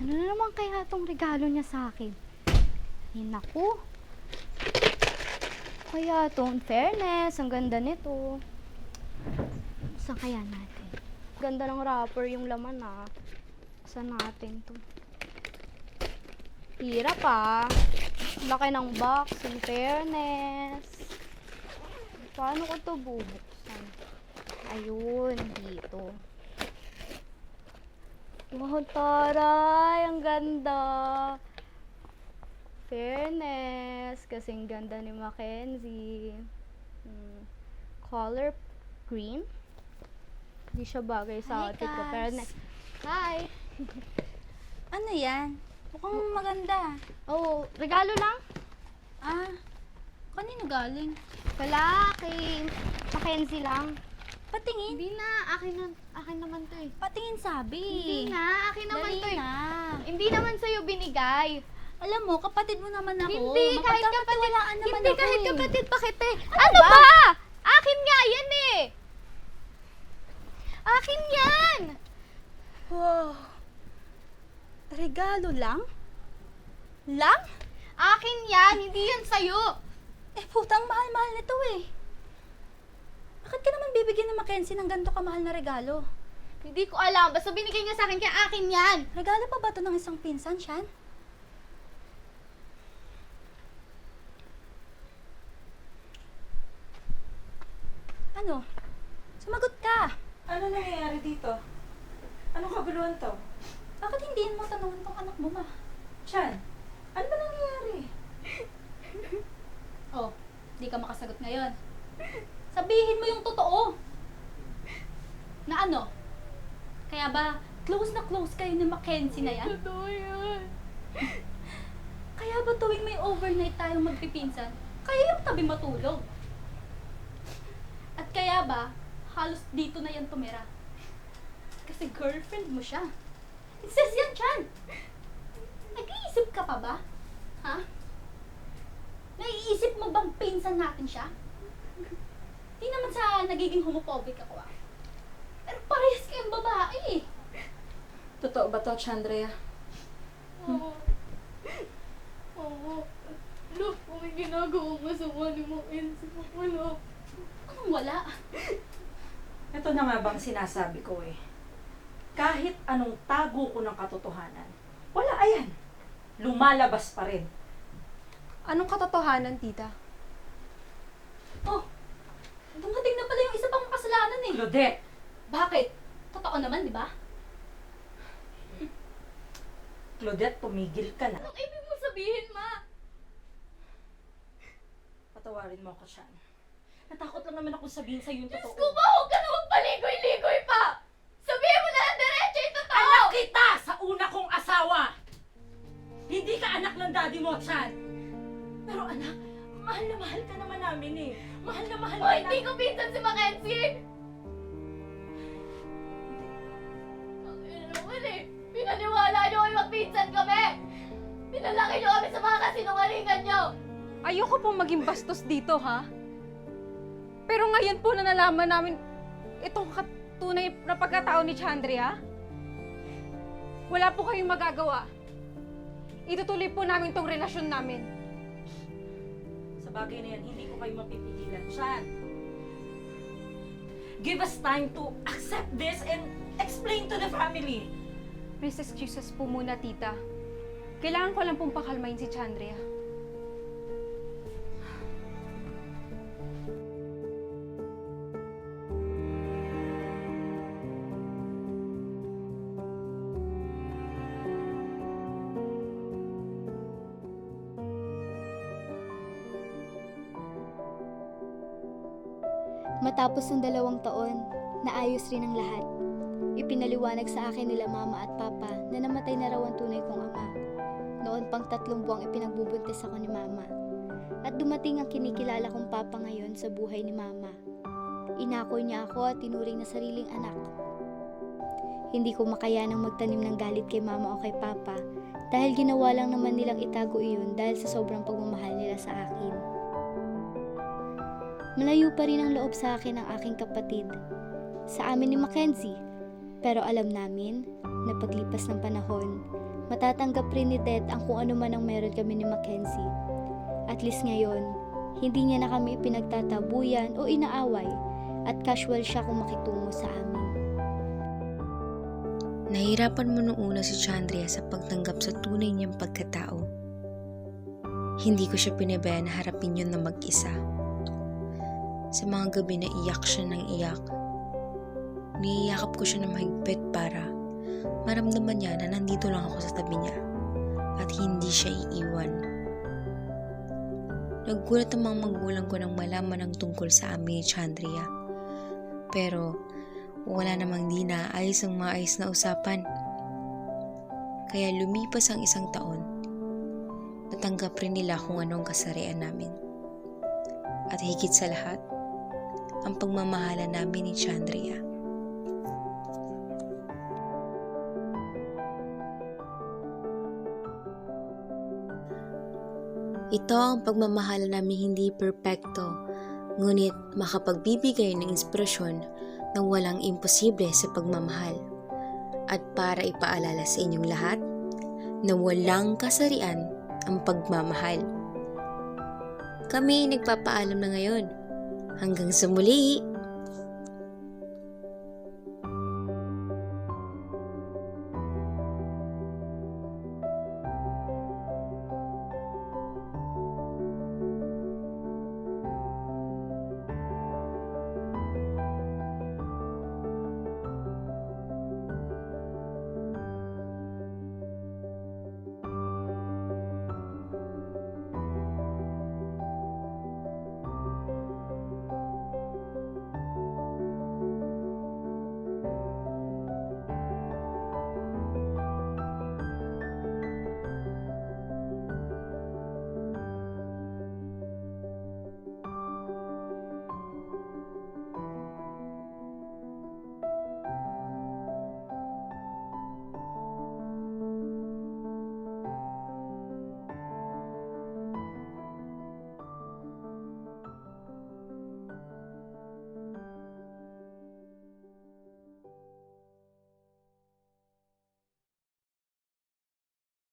Ano na naman kaya itong regalo niya sa akin? Ay, naku. Kaya itong fairness, ang ganda nito. Saan kaya natin? Ganda ng wrapper yung laman ah. Saan natin to? Hirap ah. Laki ng box, in fairness. Paano ko to bubuksan? Ayun, dito. Wow, taray! Ang ganda! Fairness, kasing ganda ni Mackenzie. Color green. Hindi siya bagay sa outfit ko. Fairness. Hi! Ano yan? Mukhang maganda. Oh, regalo lang? Ah, kanino galing? Wala, kay Mackenzie lang. Patingin. Hindi na, akin naman to eh. Patingin sabi. Hindi na, akin naman Dali to eh. na. Hindi naman sa'yo binigay. Alam mo, kapatid mo naman ako. Hindi, kahit kapatid. Mapagkakatiwalaan naman Hindi, ako kahit eh. kapatid, bakit eh? Ano ba? Akin nga yan eh. Akin yan. Wow. Regalo lang? Lang? Akin yan, hindi yan sa'yo. Eh, putang mahal-mahal nito eh. Bakit ka naman bibigyan ng Mackenzie ng ganito kamahal na regalo? Hindi ko alam, basta binigay niya sa akin, kaya akin yan. Regalo pa ba ito ng isang pinsan, Shan? Ano? Sumagot ka! Ano nangyayari dito? Anong kaguluhan to? Bakit hindi mo tanungin tong anak mo, ma? Chan, ano ba nangyayari? Oh, di ka makasagot ngayon. Sabihin mo yung totoo. Na ano? Kaya ba, close na close kayo ni Mackenzie na yan? Totoo yan. Kaya ba tuwing may overnight tayong magpipinsan, kayo yung tabi matulog? At kaya ba, halos dito na yan tumira? Kasi girlfriend mo siya. It says yan, Chan! Nag-iisip ka pa ba? Ha? Naiisip mo bang pinsan natin siya? Di naman sa nagiging homophobic ako ah. Pero parehas kayong babae eh. Totoo ba to, Chandrea? Oo. Oo. Look, kung may ginagawa masama ni Mackenzie, wala. Anong wala? Ito na nga bang sinasabi ko eh. Kahit anong tago ko ng katotohanan, wala ayan. Lumalabas pa rin. Anong katotohanan, tita? Oh, dumating na pala yung isa pang kasalanan eh. Claudette, Bakit? Totoo naman, di ba? Claudette, tumigil ka na. Anong ibig mo sabihin, ma? Patawarin mo ako, Chan. Natakot lang naman ako sabihin sa'yo yung Diyos totoo. ko ba, huwag ka na magpaligoy-ligoy pa! Sabihin mo na lang diretso yung totoo! Anak kita sa una kong asawa! Hindi ka anak ng daddy mo, Chan! Pero anak, mahal na mahal ka naman namin eh. Mahal na mahal O, ka hindi ko pinsan si Mackenzie! Ang ina naman eh! Pinaniwala niyo kayo magpinsan kami! Pinalaki niyo kami sa mga kasinungalingan niyo! Ayoko pong maging bastos dito, ha? Pero ngayon po na nalaman namin itong tunay na pagkatao ni Chandria. Wala po kayong magagawa. Itutuloy po namin tong relasyon namin. Sa bagay na yan, hindi ko kayo mapipigilan, Chan. Give us time to accept this and explain to the family. Please excuse us po muna, tita. Kailangan ko lang pong pakalmahin si Chandria. Matapos ng 2 taon, naayos rin ang lahat. Ipinaliwanag sa akin nila mama at papa na namatay na raw ang tunay kong ama. Noon pang 3 buwang ipinagbubuntis ako ni mama. At dumating ang kinikilala kong papa ngayon sa buhay ni mama. Inakoy niya ako at tinuring na sariling anak. Hindi ko makayanang magtanim ng galit kay mama o kay papa dahil ginawa lang naman nilang itago iyon dahil sa sobrang pagmamahal nila sa akin. Malayo pa rin ang loob sa akin ng aking kapatid. Sa amin ni Mackenzie. Pero alam namin na paglipas ng panahon, matatanggap rin ni Ted ang kung ano man ang meron kami ni Mackenzie. At least ngayon, hindi niya na kami pinagtatabuyan o inaaway at casual siya kung makitungo sa amin. Nahirapan mo nung una si Chandria sa pagtanggap sa tunay niyang pagkatao. Hindi ko siya pinabayaan na harapin yun na mag-isa. Sa mga gabi na iyak siya ng iyak, niyayakap ko siya ng mahigpit para maramdaman niya na nandito lang ako sa tabi niya at hindi siya iiwan. Naggulat ang mga magulang ko nang malaman ang tungkol sa amin ni Chandria. Pero wala namang di naayos ang maayos na usapan. Kaya lumipas ang 1 taon, natanggap rin nila kung anong kasarian namin. At higit sa lahat, ang pagmamahala namin ni Chandria. Ito ang pagmamahala namin hindi perpekto, ngunit makapagbibigay ng inspirasyon ng walang imposible sa pagmamahal. At para ipaalala sa inyong lahat na walang kasarian ang pagmamahal. Kami nagpapaalam na ngayon. Hanggang sa muli!